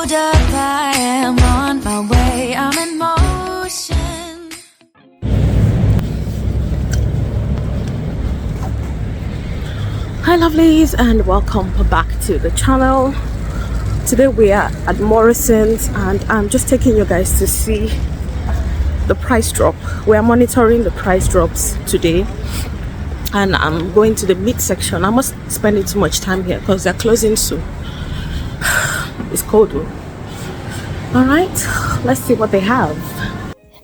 hold up, I am on my way, I'm in motion. Hi lovelies, and welcome back to the channel. Today we are at Morrisons and I'm just taking you guys to see the price drop. We are monitoring the price drops today and I'm going to the meat section. I'm not spending too much time here because they're closing soon. It's cold though. Alright, let's see what they have.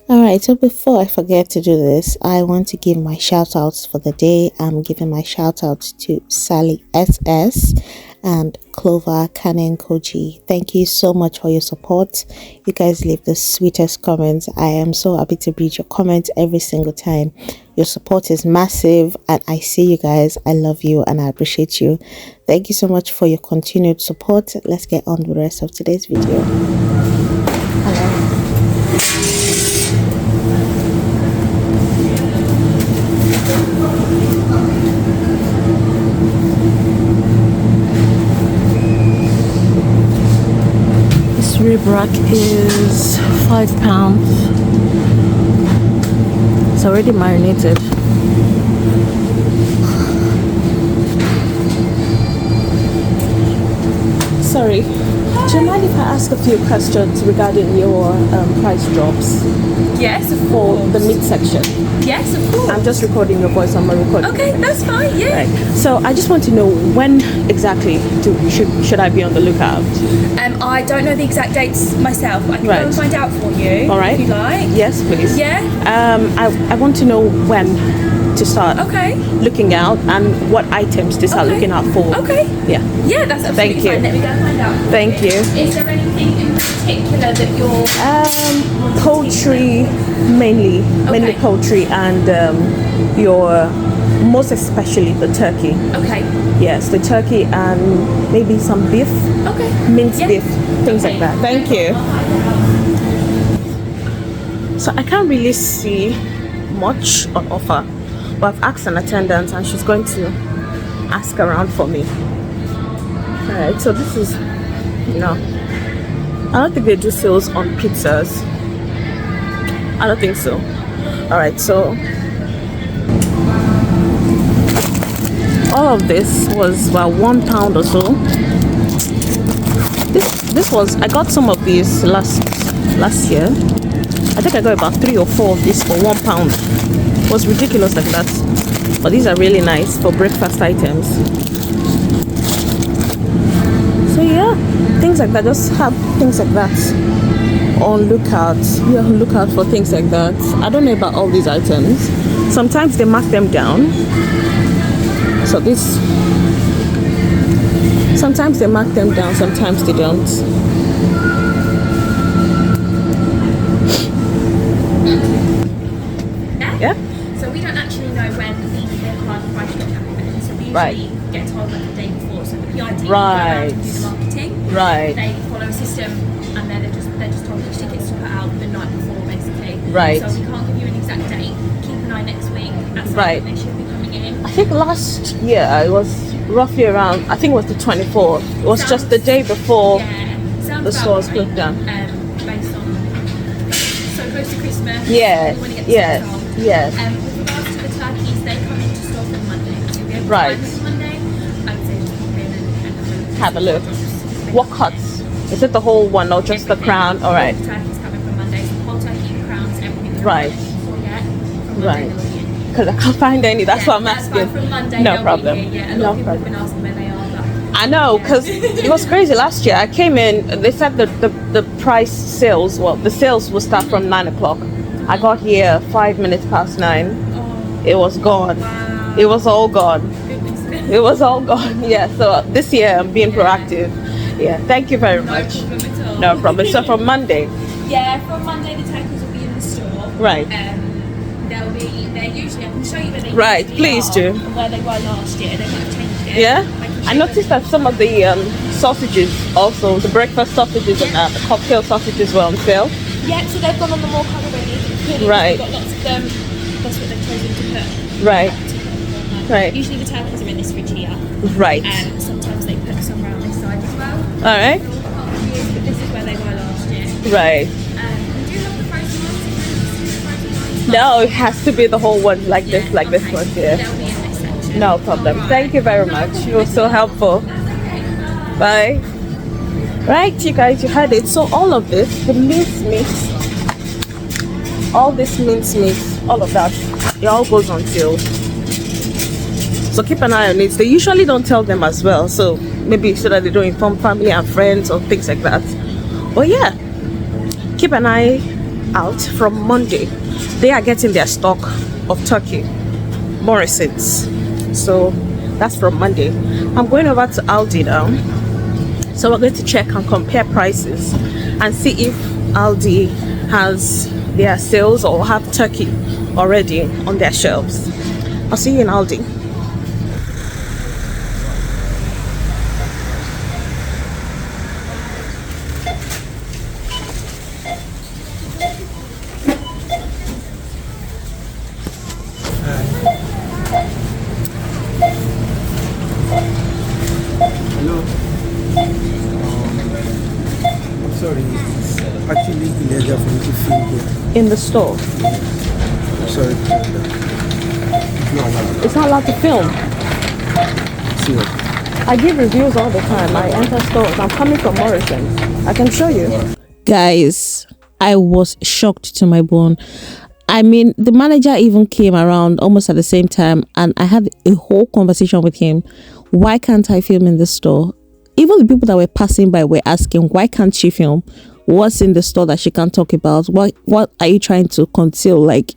Alright, so before I forget to do this, I want to give my shout outs for the day. I'm giving my shout outs to Sally SS and Clover Cannon Koji. Thank you so much for your support. You guys leave the sweetest comments. I am so happy to read your comments every single time. Your support is massive and I see you guys. I love you and I appreciate you. Thank you so much for your continued support. Let's get on with the rest of today's video. Hello. Rib rack is £5. It's already marinated. Sorry, do you mind if I ask a few questions regarding your price drops? Yes, of for course. the meat section. Yes, of course. I'm just recording your voice on my recording. Okay, that's fine, yeah. Right. So I just want to know when exactly should I be on the lookout? I don't know the exact dates myself. I can Right. go and find out for you. All right. If you like. Yes, please. Yeah. I want to know when to start Okay. looking out and what items to start Okay. looking out for. Okay. Yeah. Yeah, that's absolutely Thank you. fine. Let me go and find out. for Thank you. Is there anything in particular that you're Poultry mainly poultry and your most especially the turkey. Okay. Yes, the turkey and maybe some beef. Okay. Minced Yeah. beef, things like that. Thank you. So I can't really see much on offer, but I've asked an attendant and she's going to ask around for me. Alright, so this is, I don't think they do sales on pizzas. I don't think so. Alright, so all of this was about £1 or so. This was, I got some of these last year. I think I got about 3 or 4 of these for £1. It was ridiculous like that. But these are really nice for breakfast items. So yeah, things like that. Just have things like that on lookout. You're on lookout for things like that. I don't know about all these items. Sometimes they mark them down. So this, sometimes they mark them down, sometimes they don't. Yeah? So we don't actually know when the card price drop happens. So we usually get told like the day before. So the PID go around and do the marketing. Right. They follow a system and then they're just told which tickets to put out the night before basically. Right. So we can't give you an exact date. Keep an eye next week. At some point they should be coming in. I think last year it was roughly around, I think it was the 24th. It was just the day before the stores closed down. Based on so close to Christmas. Yes, yes, yes. With regards to the turkeys, they come into store from Monday. So you'll be able to Right. find them Monday. I would say just pop in and Have a look. What cuts? Is it the whole one or just the crown? All right. The turkeys coming from Monday. So the whole turkey, the crowns, everything. Right. Right. Because I can't find any. That's what I'm that's asking. fine. From Monday, No they'll problem. be here, yeah. A No lot of people have problem. been asking where they are. But I know, because it was crazy last year. I came in, they said that the price sales, well, the sales will start from 9 o'clock. I got here 5 minutes past 9. It was gone. Wow. It was all gone. It was all gone. Yeah, so this year I'm being proactive. Yeah, thank you very much. No problem at all. No problem. So from Monday. Yeah, from Monday the turkeys will be in the store. Right. They're usually, I can show you where they Right, usually please are do. and where they were last year. They might have changed it. Yeah? can I show noticed that some of the sausages also, the breakfast sausages and the cocktail sausages were on sale. Yeah, so they've gone on the more colour ready. Right. They've got lots of them. That's what they've chosen to put. Right. Right. Usually the turkeys are in this fridge here. Right. Sometimes they put some around this side as well. All right. But this is where Right. We do have the frozen ones. If you want to see the frozen ones. No, it has to be the whole one like this, like this okay. one here. They'll be in this section. No problem. Thank you very much. You were so helpful. Bye. Right, you guys, you had it. So all of this, the mince meat, all this mince meat, all of that, it all goes on sale. So keep an eye on it. They usually don't tell them as well. So maybe so that they don't inform family and friends or things like that. But yeah, keep an eye out from Monday. They are getting their stock of turkey, Morrisons. So that's from Monday. I'm going over to Aldi now. So we're going to check and compare prices and see if Aldi has their sales or have turkey already on their shelves. I'll see you in Aldi. Hello. Sorry, it's actually illegal for me to film here. In the store. Sorry for that. It's not allowed. It's not allowed to film. See what? I give reviews all the time. I enter stores. I'm coming from Morrison. I can show you. Guys, I was shocked to my bone. I mean, the manager even came around almost at the same time, and I had a whole conversation with him. Why can't I film in the store? Even the people that were passing by were asking, why can't she film? What's in the store that she can't talk about? What are you trying to conceal? Like,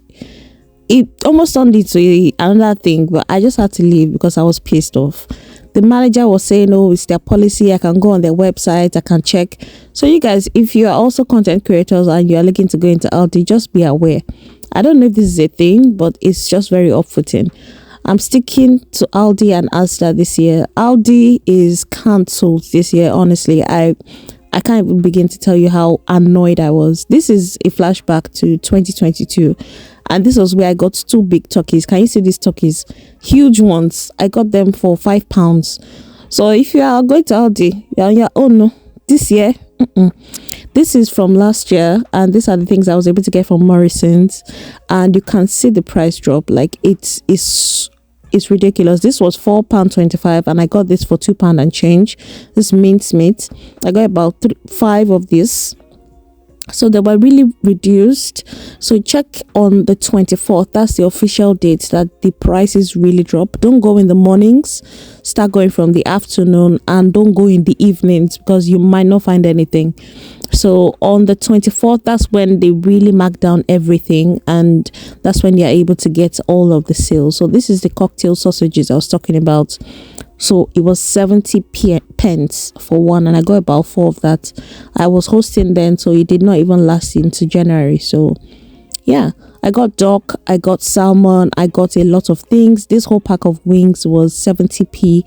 it almost turned into another thing, but I just had to leave because I was pissed off. The manager was saying, oh, it's their policy. I can go on their website. I can check. So you guys, if you are also content creators and you are looking to go into Aldi, just be aware. I don't know if this is a thing, but it's just very off-putting. I'm sticking to Aldi and Asda this year. Aldi is cancelled this year. Honestly, I can't even begin to tell you how annoyed I was. This is a flashback to 2022. And this was where I got 2 big turkeys. Can you see these turkeys? Huge ones. I got them for £5. So if you are going to Aldi, you're on your own. No, this year, this is from last year, and these are the things I was able to get from Morrisons, and you can see the price drop. Like it's ridiculous. This was £4.25, and I got this for £2 and change. This mince meat, I got about 5 of this. So they were really reduced. So check on the 24th. That's the official date that the prices really drop. Don't go in the mornings, start going from the afternoon, and don't go in the evenings because you might not find anything. So on the 24th, that's when they really mark down everything, and that's when you're able to get all of the sales. So this is the cocktail sausages I was talking about. So it was 70 pence for one, and I got about 4 of that. I was hosting then, so it did not even last into January. So yeah, I got duck, I got salmon, I got a lot of things. This whole pack of wings was 70p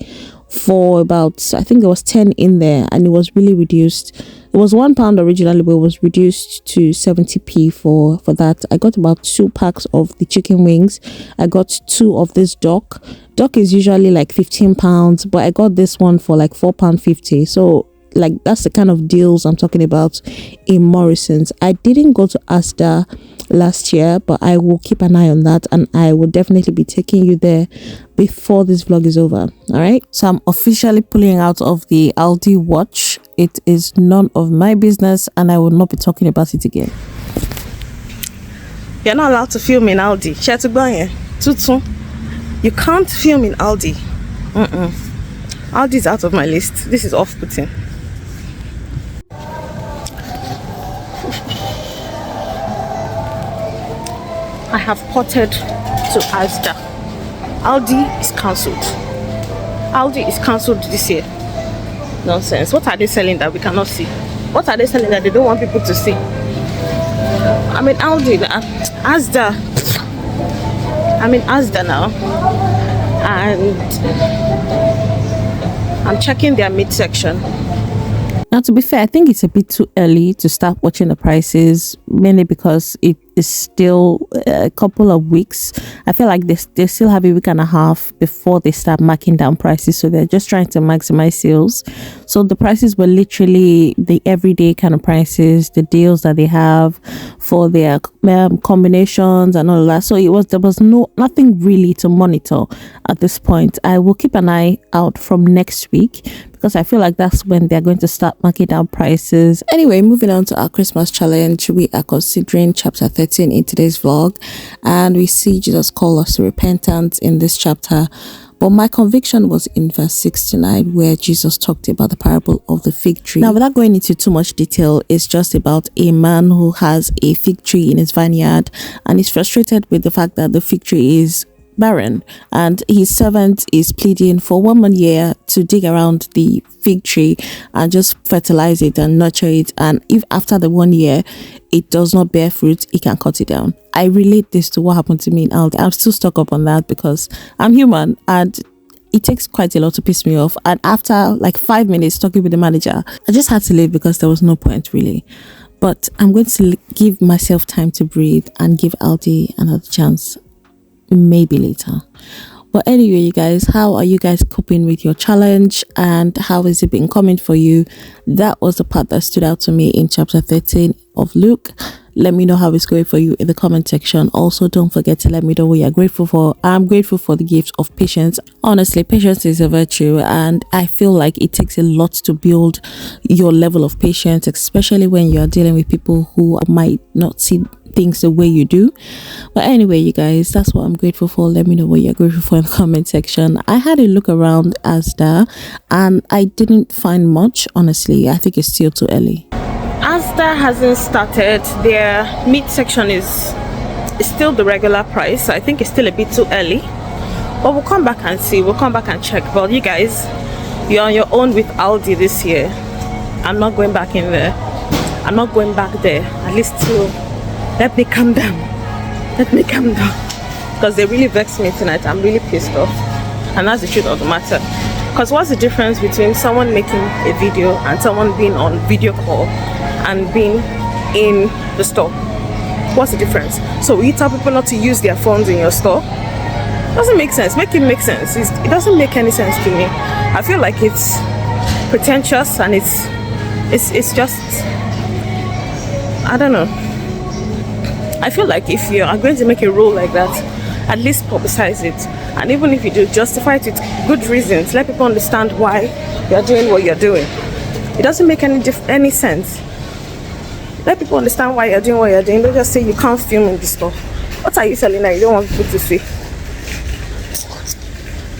for about, I think there was 10 in there, and it was really reduced. It was £1 originally, but it was reduced to 70p for that. I got about 2 packs of the chicken wings. I got 2 of this duck. Duck is usually like £15, but I got this one for like £4.50. So like that's the kind of deals I'm talking about in Morrisons. I didn't go to Asda last year, but I will keep an eye on that, and I will definitely be taking you there before this vlog is over. All right, so I'm officially pulling out of the Aldi watch. It is none of my business, and I will not be talking about it again. You're not allowed to film in Aldi. Tutun. You can't film in Aldi. Aldi is out of my list. This is off-putting. I have ported to Asda. Aldi is cancelled. Aldi is cancelled this year. Nonsense. What are they selling that we cannot see? What are they selling that they don't want people to see? I mean Aldi, Asda. I'm in Asda now, and I'm checking their meat section. Now, to be fair, I think it's a bit too early to start watching the prices, mainly because it is still a couple of weeks. I feel like they still have a week and a half before they start marking down prices, so they're just trying to maximize sales. So the prices were literally the everyday kind of prices, the deals that they have for their combinations and all of that. So there was nothing really to monitor at this point. I will keep an eye out from next week, because I feel like that's when they're going to start marking down prices. Anyway, moving on to our Christmas challenge, we are considering chapter 13 in today's vlog, and we see Jesus call us to repentance in this chapter. But my conviction was in verse 69, where Jesus talked about the parable of the fig tree. Now, without going into too much detail, it's just about a man who has a fig tree in his vineyard, and he's frustrated with the fact that the fig tree is barren, and his servant is pleading for 1 more year to dig around the fig tree and just fertilize it and nurture it, and if after the 1 year it does not bear fruit, he can cut it down. I relate this to what happened to me in Aldi. I'm still stuck up on that because I'm human, and it takes quite a lot to piss me off. And after like 5 minutes talking with the manager, I just had to leave because there was no point really. But I'm going to give myself time to breathe and give Aldi another chance, maybe later. But anyway, you guys, how are you guys coping with your challenge, and how has it been coming for you? That was the part that stood out to me in chapter 13 of Luke. Let me know how it's going for you in the comment section. Also, don't forget to let me know what you're grateful for. I'm grateful for the gift of patience. Honestly, patience is a virtue, and I feel like it takes a lot to build your level of patience, especially when you're dealing with people who might not see things the way you do. But anyway, you guys, that's what I'm grateful for. Let me know what you're grateful for in the comment section. I had a look around Asda and I didn't find much, honestly. I think it's still too early. Asda hasn't started. Their meat section is still the regular price, so I think it's still a bit too early, but we'll come back and see. We'll come back and check. But you guys, you're on your own with Aldi this year. I'm not going back in there. I'm not going back there, at least till let me calm down. Let me calm down, because they really vexed me tonight. I'm really pissed off, and that's the truth of the matter. Because what's the difference between someone making a video and someone being on video call and being in the store? What's the difference? So you tell people not to use their phones in your store? Doesn't make sense. Make it make sense. It doesn't make any sense to me. I feel like it's pretentious, and it's just, I don't know. I feel like if you are going to make a rule like that, at least publicize it, and even if you do, justify it with good reasons. Let people understand why you're doing what you're doing. It doesn't make any sense. Let people understand why you're doing what you're doing. Don't just say you can't film in the store. What are you selling that you don't want people to see?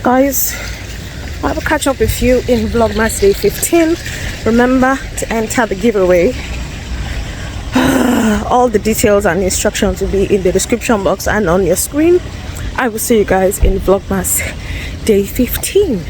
Guys, I will catch up with you in Vlogmas day 15. Remember to enter the giveaway. All the details and instructions will be in the description box and on your screen. I will see you guys in Vlogmas day 15.